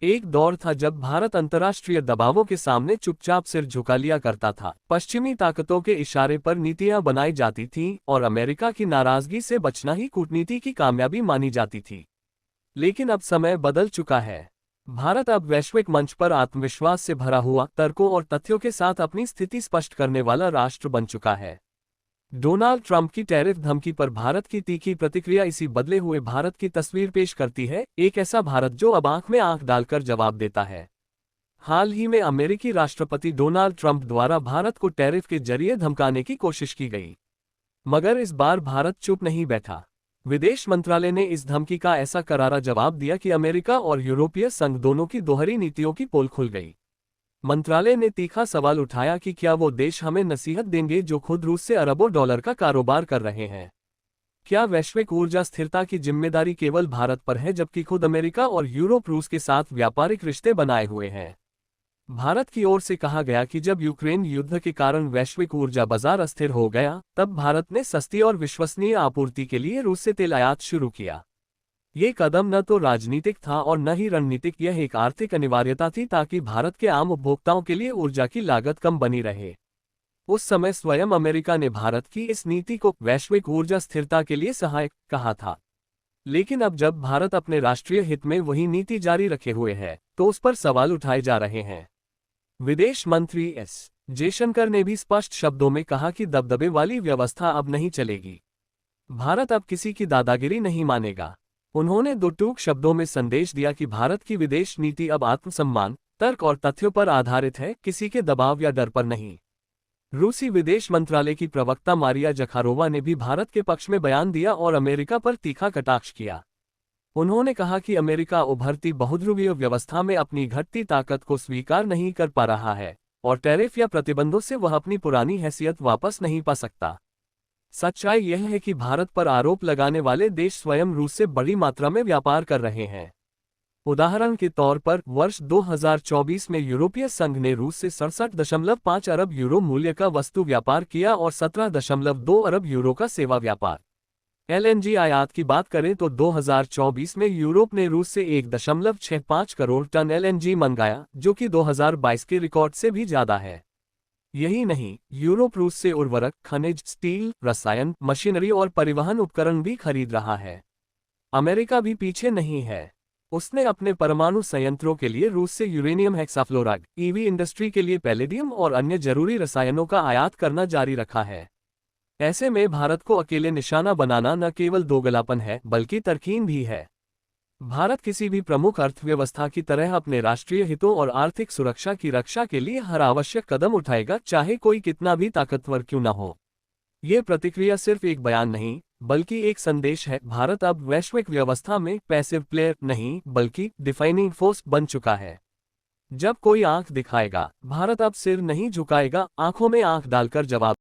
एक दौर था जब भारत अंतर्राष्ट्रीय दबावों के सामने चुपचाप सिर झुका लिया करता था। पश्चिमी ताकतों के इशारे पर नीतियां बनाई जाती थीं और अमेरिका की नाराजगी से बचना ही कूटनीति की कामयाबी मानी जाती थी। लेकिन अब समय बदल चुका है। भारत अब वैश्विक मंच पर आत्मविश्वास से भरा हुआ, तर्कों और तथ्यों के साथ अपनी स्थिति स्पष्ट करने वाला राष्ट्र बन चुका है। डोनाल्ड ट्रंप की टैरिफ धमकी पर भारत की तीखी प्रतिक्रिया इसी बदले हुए भारत की तस्वीर पेश करती है, एक ऐसा भारत जो अब आंख में आंख डालकर जवाब देता है। हाल ही में अमेरिकी राष्ट्रपति डोनाल्ड ट्रंप द्वारा भारत को टैरिफ के जरिए धमकाने की कोशिश की गई, मगर इस बार भारत चुप नहीं बैठा। विदेश मंत्रालय ने इस धमकी का ऐसा करारा जवाब दिया कि अमेरिका और यूरोपीय संघ दोनों की दोहरी नीतियों की पोल खुल गई। मंत्रालय ने तीखा सवाल उठाया कि क्या वो देश हमें नसीहत देंगे जो खुद रूस से अरबों डॉलर का कारोबार कर रहे हैं। क्या वैश्विक ऊर्जा स्थिरता की जिम्मेदारी केवल भारत पर है जबकि खुद अमेरिका और यूरोप रूस के साथ व्यापारिक रिश्ते बनाए हुए हैं। भारत की ओर से कहा गया कि जब यूक्रेन युद्ध के कारण वैश्विक ऊर्जा बाजार अस्थिर हो गया, तब भारत ने सस्ती और विश्वसनीय आपूर्ति के लिए रूस से तेल आयात शुरू किया। ये कदम न तो राजनीतिक था और न ही रणनीतिक, यह एक आर्थिक अनिवार्यता थी ताकि भारत के आम उपभोक्ताओं के लिए ऊर्जा की लागत कम बनी रहे। उस समय स्वयं अमेरिका ने भारत की इस नीति को वैश्विक ऊर्जा स्थिरता के लिए सहायक कहा था। लेकिन अब जब भारत अपने राष्ट्रीय हित में वही नीति जारी रखे हुए है, तो उस पर सवाल उठाए जा रहे हैं। विदेश मंत्री एस जयशंकर ने भी स्पष्ट शब्दों में कहा कि दबदबे वाली व्यवस्था अब नहीं चलेगी। भारत अब किसी की दादागिरी नहीं मानेगा। उन्होंने दो टूक शब्दों में संदेश दिया कि भारत की विदेश नीति अब आत्मसम्मान, तर्क और तथ्यों पर आधारित है, किसी के दबाव या डर पर नहीं। रूसी विदेश मंत्रालय की प्रवक्ता मारिया जखारोवा ने भी भारत के पक्ष में बयान दिया और अमेरिका पर तीखा कटाक्ष किया। उन्होंने कहा कि अमेरिका उभरती बहुध्रुवीय व्यवस्था में अपनी घटती ताकत को स्वीकार नहीं कर पा रहा है और टैरिफ या प्रतिबंधों से वह अपनी पुरानी हैसियत वापस नहीं पा सकता। सच्चाई यह है कि भारत पर आरोप लगाने वाले देश स्वयं रूस से बड़ी मात्रा में व्यापार कर रहे हैं। उदाहरण के तौर पर वर्ष 2024 में यूरोपीय संघ ने रूस से 67.5 अरब यूरो मूल्य का वस्तु व्यापार किया और 17.2 अरब यूरो का सेवा व्यापार। एलएनजी आयात की बात करें तो 2024 में यूरोप ने रूस से 1.65 करोड़ टन एलएनजी मंगाया, जो कि 2022 के रिकॉर्ड से भी ज्यादा है। यही नहीं, यूरोप रूस से उर्वरक, खनिज, स्टील, रसायन, मशीनरी और परिवहन उपकरण भी खरीद रहा है। अमेरिका भी पीछे नहीं है। उसने अपने परमाणु संयंत्रों के लिए रूस से यूरेनियम हेक्साफ्लोराइड, ईवी इंडस्ट्री के लिए पैलेडियम और अन्य जरूरी रसायनों का आयात करना जारी रखा है। ऐसे में भारत को अकेले निशाना बनाना न केवल दोगलापन है बल्कि तरकीन भी है। भारत किसी भी प्रमुख अर्थव्यवस्था की तरह अपने राष्ट्रीय हितों और आर्थिक सुरक्षा की रक्षा के लिए हर आवश्यक कदम उठाएगा, चाहे कोई कितना भी ताकतवर क्यों न हो। ये प्रतिक्रिया सिर्फ एक बयान नहीं बल्कि एक संदेश है। भारत अब वैश्विक व्यवस्था में पैसिव प्लेयर नहीं बल्कि डिफाइनिंग फोर्स बन चुका है। जब कोई आंख दिखाएगा, भारत अब सिर नहीं झुकाएगा, आंखों में आंख डालकर जवाब